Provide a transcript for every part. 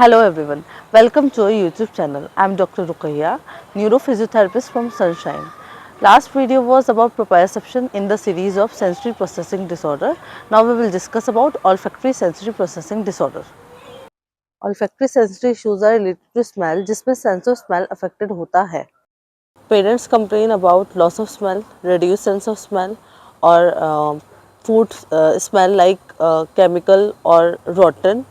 Hello everyone, welcome to our YouTube channel. I am Dr. Ruqayya, neurophysiotherapist from Sunshine. Last video was about proprioception in the series of sensory processing disorder. Now we will discuss about olfactory sensory processing disorder. Olfactory sensory issues are related to smell जिसमें sense of smell affected होता है. Parents complain about loss of smell, reduced sense of smell or food smell like chemical or rotten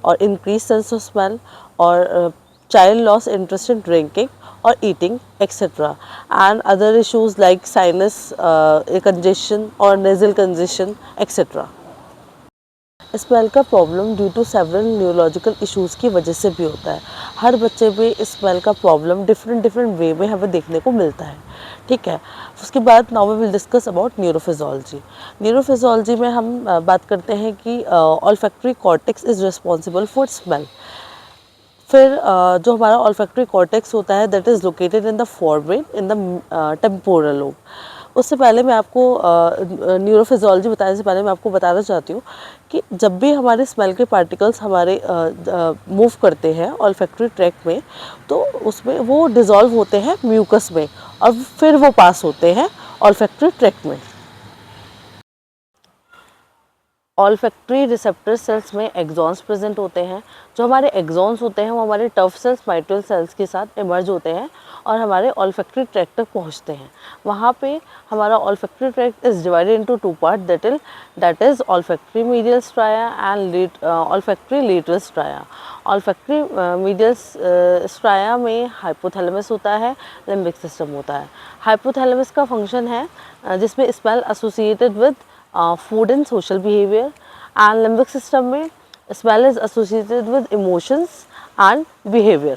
or increased sense of smell or child lost interest in drinking or eating etc. and other issues like sinus congestion or nasal congestion etc. Smell का problem due to several neurological issues की वजह से भी होता है. हर बच्चे में smell का प्रॉब्लम डिफरेंट वे में हमें देखने को मिलता है. ठीक है. उसके बाद now we will discuss about neurophysiology. Neurophysiology में हम बात करते हैं कि olfactory cortex is responsible for smell. फिर जो हमारा ऑल्फैक्टरी कॉर्टेक्स होता है that is located in the forebrain in the temporal lobe. उससे पहले मैं आपको न्यूरोफिजियोलॉजी बताने से पहले मैं आपको बताना चाहती हूँ कि जब भी हमारे स्मेल के पार्टिकल्स हमारे मूव करते हैं ऑल्फैक्टरी ट्रैक्ट में तो उसमें वो डिज़ोल्व होते हैं म्यूकस में और फिर वो पास होते हैं ऑल्फैक्टरी ट्रैक्ट में. ऑल्फैक्टरी रिसेप्टर सेल्स में एक्सॉन्स प्रेजेंट होते हैं. जो हमारे एक्सॉन्स होते हैं वो हमारे टफ सेल्स माइट्रल सेल्स के साथ इमर्ज होते हैं और हमारे ऑल्फैक्टरी ट्रैक्ट तक पहुंचते हैं. वहाँ पे हमारा olfactory tract is divided into two part that is olfactory medial stria and olfactory lateral stria. Olfactory medial stria में हाइपोथैलेमस होता है, लिम्बिक सिस्टम होता है. हाइपोथैलेमस का फंक्शन है जिसमें smell associated with food and social behavior, and limbic system में smell is associated with emotions and behavior.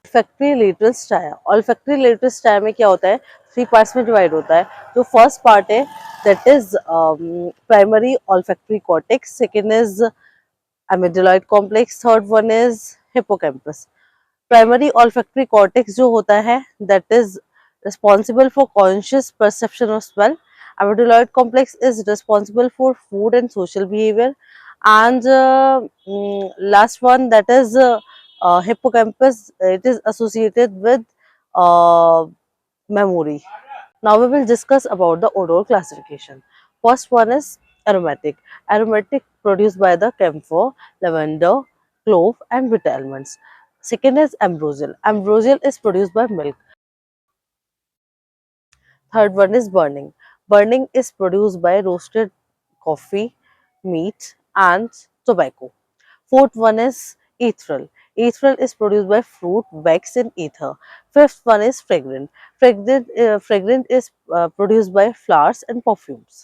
olfactory lateral stria. olfactory lateral stria में क्या होता है, 3 पार्ट्स में डिवाइड होता है. जो फर्स्ट पार्ट है that is primary olfactory cortex, second is amygdaloid complex, third one is hippocampus. Primary olfactory cortex जो होता है that is responsible for conscious perception of smell. Amygdaloid complex is responsible for food and social behavior, and last one that is hippocampus. It is associated with memory. Now we will discuss about the odor classification. First one is aromatic. Aromatic produced by the camphor, lavender, clove, and bitter almonds. Second is ambrosial. Ambrosial is produced by milk. Third one is burning. Burning is produced by roasted coffee, meat, and tobacco. Fourth one is ethereal. Ethereal is produced by fruit, wax, and ether. Fifth one is fragrant. Fragrant is produced by flowers and perfumes.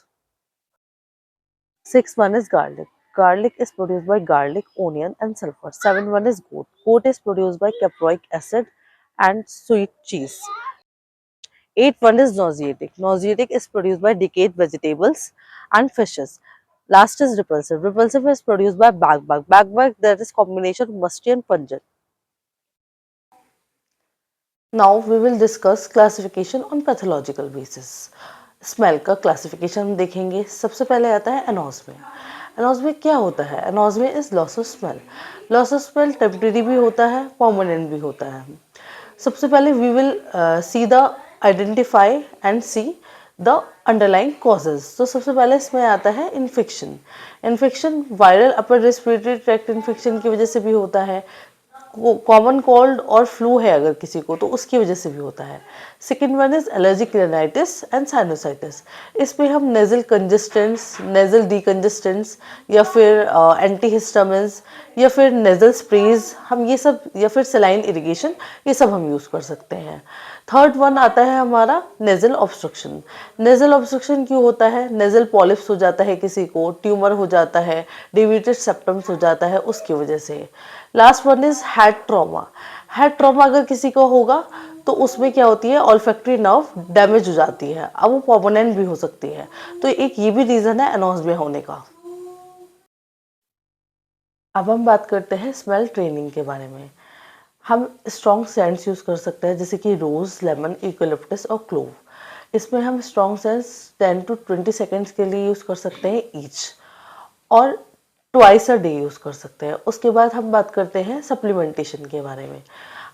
Sixth one is garlic. Garlic is produced by garlic, onion, and sulfur. Seventh one is goat. Goat is produced by caproic acid and sweet cheese. Eighth one is nauseatic. Nauseatic is produced by decayed vegetables and fishes. Last is repulsive. Repulsive is produced by bagbug. Bagbug, that is combination of musty and pungent. Now we will discuss classification on pathological basis. Smell का classification हम देखेंगे. सबसे पहले आता है एनॉस्मिया. एनॉस्मिया क्या होता है? Anosmia is loss of smell. Loss of smell temporary भी होता है, परमानेंट भी होता है. सबसे पहले we will see the identify and see the underlying causes. तो सबसे पहले इसमें आता है infection. Infection viral upper respiratory tract infection की वजह से भी होता है. कॉमन कोल्ड और फ्लू है अगर किसी को तो उसकी वजह से भी होता है. Second one is allergic rhinitis and sinusitis. इसमें हम नेजल कंजेस्टेंट्स, नेजल डीकंजेस्टेंट्स या फिर एंटीहिस्टामिन्स या फिर नेजल स्प्रेज हम ये सब या फिर सेलाइन इरिगेशन ये सब हम यूज़ कर सकते हैं. थर्ड वन आता है हमारा नेजल ऑब्स्ट्रक्शन. नेजल ऑब्स्ट्रक्शन क्यों होता है? नेजल पॉलिप्स हो जाता है किसी को, ट्यूमर हो जाता है, डिवीटेड सेप्टम्स हो जाता है उसकी वजह से. Last one is head trauma. Head trauma अगर किसी को होगा तो उसमें क्या होती है, ऑल्फैक्टरी नर्व डैमेज हो जाती है. अब वो परमानेंट भी हो सकती है. तो एक ये भी रीज़न है एनॉस्मिया होने का. अब हम बात करते हैं स्मेल ट्रेनिंग के बारे में. हम स्ट्रॉन्ग सेंट्स यूज़ कर सकते हैं जैसे कि रोज़, लेमन, यूकेलिप्टस और क्लोव. इसमें हम स्ट्रॉन्ग सेंट्स 10 to 20 सेकेंड्स के लिए यूज़ कर सकते हैं ईच. और ट्वाइस अ डे यूज़ कर सकते हैं। उसके बाद हम बात करते हैं सप्लीमेंटेशन के बारे में।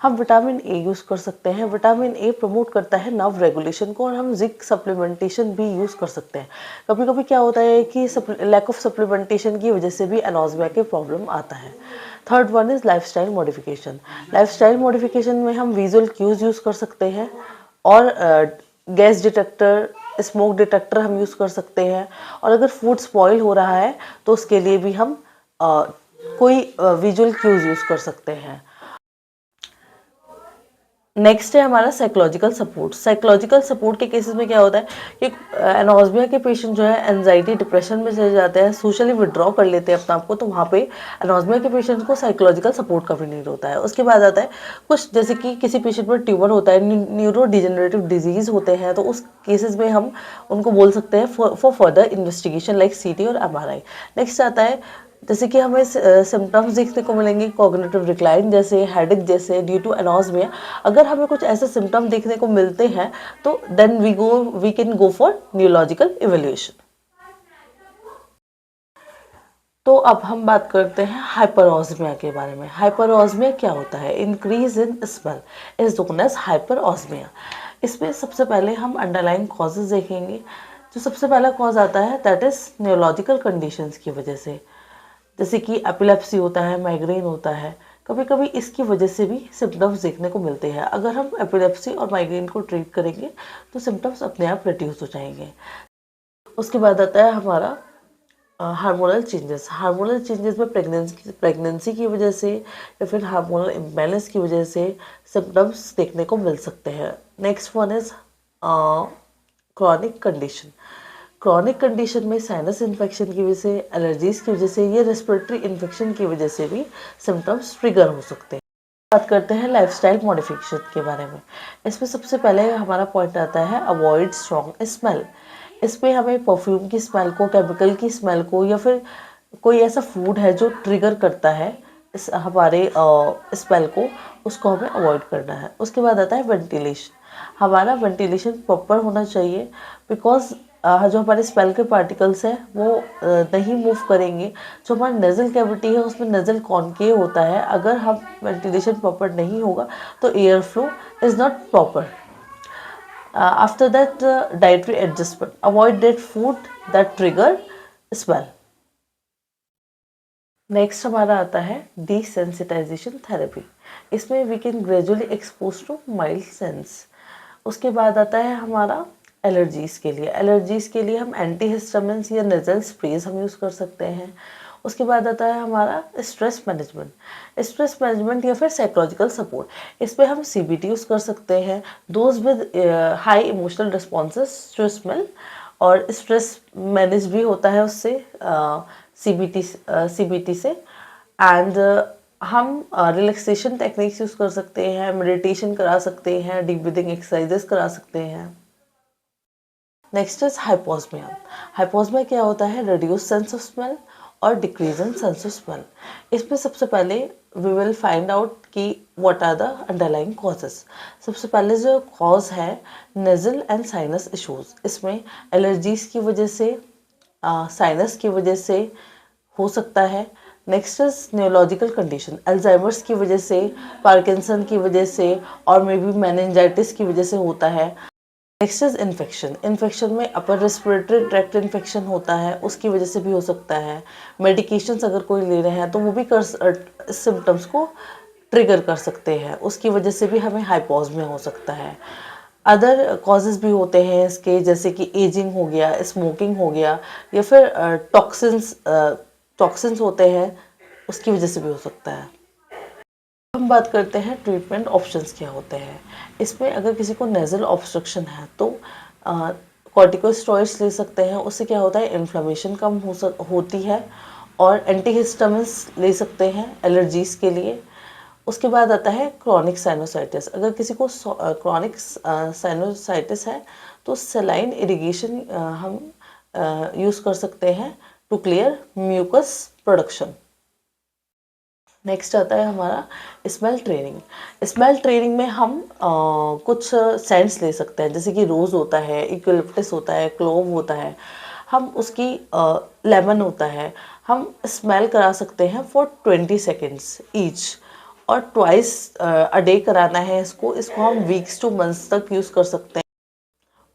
हम विटामिन ए यूज़ कर सकते हैं। विटामिन ए प्रमोट करता है नर्व रेगुलेशन को, और हम जिंक सप्लीमेंटेशन भी यूज़ कर सकते हैं। कभी कभी क्या होता है कि लैक ऑफ सप्लीमेंटेशन की वजह से भी एनोस्मिया के प्रॉब्लम आता है। Third one is lifestyle modification. Lifestyle modification में हम विजुअल क्यूज यूज़ कर सकते हैं, और गैस डिटेक्टर, स्मोक डिटेक्टर हम यूज़ कर सकते हैं। और अगर फूड स्पॉइल हो रहा है तो उसके लिए भी हम कोई विजुअल क्यूज यूज़ कर सकते हैं। नेक्स्ट है हमारा साइकोलॉजिकल सपोर्ट। साइकोलॉजिकल सपोर्ट के केसेस में क्या होता है कि एनोस्मिया के पेशेंट जो है एनजाइटी डिप्रेशन में चले जाते हैं, सोशली विड्रॉ कर लेते हैं अपने आप को, तो वहाँ पे एनोस्मिया के पेशेंट को साइकोलॉजिकल सपोर्ट का भी नीड होता है। उसके बाद आता है कुछ, जैसे कि किसी पेशेंट में ट्यूमर होता है, न्यूरो डिजेनरेटिव डिजीज होते हैं, तो उस केसेस में हम उनको बोल सकते हैं फॉर फर्दर इन्वेस्टिगेशन लाइक सीटी और एमआरआई। नेक्स्ट आता है जैसे कि हमें सिम्टम्स देखने को मिलेंगे कॉग्निटिव डिक्लाइन जैसे, हेडेक जैसे, ड्यू टू एनोस्मिया। अगर हमें कुछ ऐसे सिम्टम देखने को मिलते हैं तो then we can go for neurological evaluation. तो अब हम बात करते हैं हाइपरऑस्मिया के बारे में। हाइपरऑस्मिया क्या होता है? Increase in smell is known as hyperosmia. इसमें सबसे पहले हम अंडरलाइंग कॉजेज देखेंगे। जो सबसे पहला कॉज आता है दैट इज न्यूरोलॉजिकल कंडीशंस की वजह से, जैसे कि एपिलेप्सी होता है, माइग्रेन होता है। कभी कभी इसकी वजह से भी सिम्टम्स देखने को मिलते हैं। अगर हम एपिलेप्सी और माइग्रेन को ट्रीट करेंगे तो सिम्टम्स अपने आप रिड्यूस हो जाएंगे। उसके बाद आता है हमारा हार्मोनल चेंजेस। हार्मोनल चेंजेस में प्रेगनेंसी की वजह से या फिर हार्मोनल इम्बैलेंस की वजह से सिम्टम्स देखने को मिल सकते हैं। Next one is chronic condition. Chronic condition में साइनस इन्फेक्शन की वजह से, एलर्जीज की वजह से या रेस्पिरेटरी इन्फेक्शन की वजह से भी सिम्टम्स ट्रिगर हो सकते हैं। बात करते हैं लाइफस्टाइल मॉडिफिकेशन के बारे में। इसमें सबसे पहले हमारा पॉइंट आता है अवॉइड स्ट्रॉन्ग स्मेल। इसमें हमें परफ्यूम की स्मेल को, केमिकल की स्मेल को, या फिर कोई ऐसा फूड है जो ट्रिगर करता है इस हमारे स्मेल को, उसको हमें अवॉइड करना है। उसके बाद आता है वेंटिलेशन। हमारा वेंटिलेशन प्रॉपर होना चाहिए, बिकॉज जो हमारे स्पेल के पार्टिकल्स हैं वो नहीं मूव करेंगे। जो हमारा नज़ल कैविटी है उसमें नज़ल कॉनकेव होता है। अगर हम वेंटिलेशन प्रॉपर नहीं होगा तो air flow is not proper. After that dietary adjustment, avoid that food that trigger smell. Next हमारा आता है डिसेंसिटाइजेशन थेरेपी। इसमें we can gradually expose to mild sense. उसके बाद आता है हमारा एलर्जीज़ के लिए। एलर्जीज़ के लिए हम एंटीहिस्टामिन्स या नेजल स्प्रेज हम यूज़ कर सकते हैं। उसके बाद आता है हमारा स्ट्रेस मैनेजमेंट। स्ट्रेस मैनेजमेंट या फिर साइकोलॉजिकल सपोर्ट, इस पर हम सीबीटी यूज़ कर सकते हैं। Those with high emotional responses to smell, और स्ट्रेस मैनेज भी होता है उससे, सीबीटी से। एंड हम रिलैक्सेशन टेक्निक्स यूज़ कर सकते हैं, मेडिटेशन करा सकते हैं, डीप ब्रीदिंग एक्सरसाइजेस करा सकते हैं। Next is hyposmia. हाइपोस्मिया क्या होता है? रिड्यूस सेंस ऑफ स्मेल और decrease in sense of smell. इसमें सबसे पहले वी विल फाइंड आउट कि what are the underlying causes. सबसे पहले जो कॉज है नेजल एंड साइनस इश्यूज। इसमें एलर्जीज की वजह से, साइनस की वजह से हो सकता है। Next is neurological condition, Alzheimer's की वजह से, पार्किंसन की वजह से, और मे बी मेनिंजाइटिस की वजह से होता है। Next is infection. इन्फेक्शन में अपर रेस्पिरेटरी ट्रैक्ट इन्फेक्शन होता है, उसकी वजह से भी हो सकता है। मेडिकेशंस अगर कोई ले रहे हैं तो वो भी सिम्टम्स को ट्रिगर कर सकते हैं, उसकी वजह से भी हमें हाइपोस्मिया हो सकता है। अदर कॉजेज भी होते हैं इसके, जैसे कि एजिंग हो गया, स्मोकिंग हो गया, या फिर टॉक्सिन्स होते हैं, उसकी वजह से भी हो सकता है। हम बात करते हैं ट्रीटमेंट ऑप्शंस क्या होते हैं। इसमें अगर किसी को नेजल ऑब्स्ट्रक्शन है तो कॉर्टिकोस्टेरॉइड्स ले सकते हैं। उससे क्या होता है, इन्फ्लेमेशन कम होती है। और एंटीहिस्टामिन्स ले सकते हैं एलर्जीज के लिए। उसके बाद आता है क्रॉनिक साइनोसाइटिस। अगर किसी को क्रॉनिक साइनोसाइटिस है तो सेलाइन इरिगेशन हम यूज़ कर सकते हैं to clear mucus production. Next आता है हमारा स्मेल ट्रेनिंग। स्मेल ट्रेनिंग में हम कुछ सेंट्स ले सकते हैं, जैसे कि रोज़ होता है, इक्वलिप्टस होता है, क्लोव होता है, हम उसकी लेमन होता है, हम स्मेल करा सकते हैं फॉर 20 सेकेंड्स ईच, और ट्वाइस अ डे कराना है इसको हम वीक्स टू मंथ्स तक यूज़ कर सकते हैं।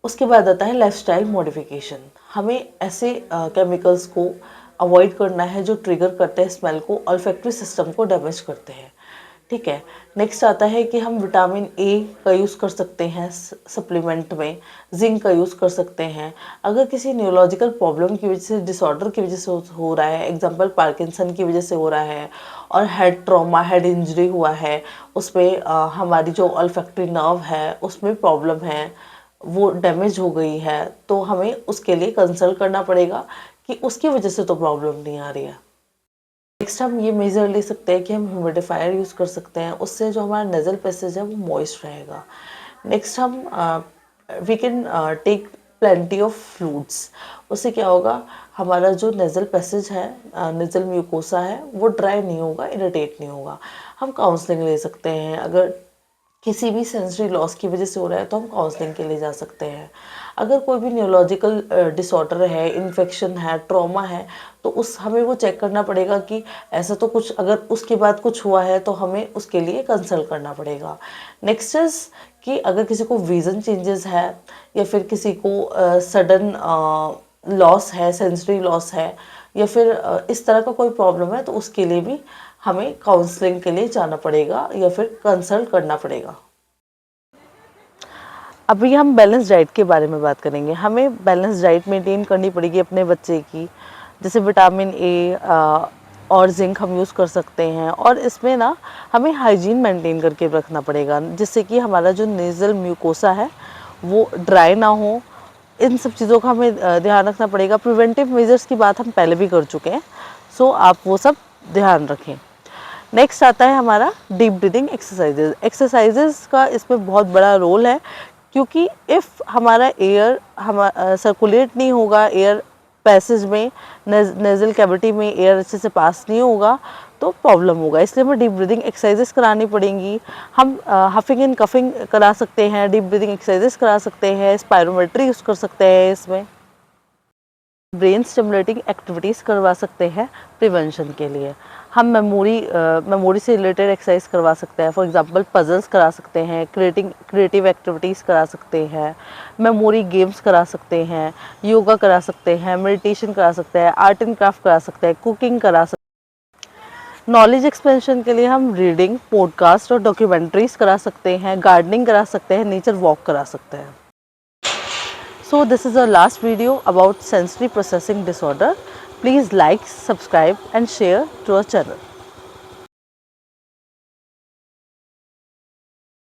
उसके बाद आता है लाइफस्टाइल मॉडिफिकेशन। हमें ऐसे केमिकल्स को अवॉइड करना है जो ट्रिगर करते हैं स्मेल को, ऑल्फैक्टरी सिस्टम को डैमेज करते हैं। ठीक है, नेक्स्ट आता है कि हम विटामिन ए का यूज़ कर सकते हैं सप्लीमेंट में, जिंक का यूज़ कर सकते हैं। अगर किसी न्यूरोलॉजिकल प्रॉब्लम की वजह से, डिसऑर्डर की वजह से हो रहा है, एग्जांपल पार्किंसन की वजह से हो रहा है, और हेड ट्रॉमा, हेड इंजरी हुआ है, उसमें हमारी जो ऑल्फैक्टरी नर्व है उसमें प्रॉब्लम है, वो डैमेज हो गई है, तो हमें उसके लिए कंसल्ट करना पड़ेगा कि उसकी वजह से तो प्रॉब्लम नहीं आ रही है। नेक्स्ट हम ये मेजर ले सकते हैं कि हम ह्यूमिडिफायर यूज़ कर सकते हैं, उससे जो हमारा नेजल पैसेज है वो मॉइस्ट रहेगा। नेक्स्ट हम we can take plenty of fluids. उससे क्या होगा, हमारा जो नेजल पैसेज है, नेजल म्यूकोसा है, वो ड्राई नहीं होगा, इरिटेट नहीं होगा। हम काउंसलिंग ले सकते हैं, अगर किसी भी सेंसरी लॉस की वजह से हो रहा है तो हम काउंसलिंग के लिए जा सकते हैं। अगर कोई भी न्यूरोलॉजिकल डिसऑर्डर है, इन्फेक्शन है, ट्रॉमा है, तो उस हमें वो चेक करना पड़ेगा कि ऐसा तो कुछ, अगर उसके बाद कुछ हुआ है तो हमें उसके लिए कंसल्ट करना पड़ेगा। नेक्स्ट इज़ कि अगर किसी को विज़न चेंजेस है, या फिर किसी को सडन लॉस है, सेंसरी लॉस है, या फिर इस तरह का कोई प्रॉब्लम है, तो उसके लिए भी हमें काउंसलिंग के लिए जाना पड़ेगा या फिर कंसल्ट करना पड़ेगा। अभी हम बैलेंस डाइट के बारे में बात करेंगे। हमें बैलेंस डाइट मेंटेन करनी पड़ेगी अपने बच्चे की, जैसे विटामिन ए और जिंक हम यूज़ कर सकते हैं, और इसमें ना हमें हाइजीन मेंटेन करके रखना पड़ेगा, जिससे कि हमारा जो नेज़ल म्यूकोसा है वो ड्राई ना हो। इन सब चीज़ों का हमें ध्यान रखना पड़ेगा। प्रिवेंटिव मेजर्स की बात हम पहले भी कर चुके हैं, सो आप वो सब ध्यान रखें। नेक्स्ट आता है हमारा डीप ब्रीदिंग एक्सरसाइजेज। एक्सरसाइजेज का इसमें बहुत बड़ा रोल है, क्योंकि इफ़ हमारा एयर सर्कुलेट नहीं होगा, एयर पैसेज में, नेजल कैविटी में एयर अच्छे से पास नहीं होगा, तो प्रॉब्लम होगा। इसलिए हमें डीप ब्रीदिंग एक्सरसाइजेस करानी पड़ेंगी। हम हफिंग एंड कफिंग करा सकते हैं, डीप ब्रीदिंग एक्सरसाइजेस करा सकते हैं, स्पायरोमेट्री यूज़ कर सकते हैं, इसमें ब्रेन स्टिमुलेटिंग एक्टिविटीज़ करवा सकते हैं प्रिवेंशन के लिए। हम मेमोरी से रिलेटेड एक्सरसाइज करवा सकते हैं, फॉर एग्जांपल पजल्स करा सकते हैं, क्रिएटिव एक्टिविटीज़ करा सकते हैं, मेमोरी गेम्स करा सकते हैं, योगा करा सकते हैं, मेडिटेशन करा सकते हैं, आर्ट एंड क्राफ्ट करा सकते हैं, कुकिंग करा सकते हैं। नॉलेज एक्सपेंशन के लिए हम रीडिंग, पॉडकास्ट और डॉक्यूमेंट्रीज करा सकते हैं, गार्डनिंग करा सकते हैं, नेचर वॉक करा सकते हैं। So this is our last video about sensory processing disorder. Please like, subscribe and share to our channel.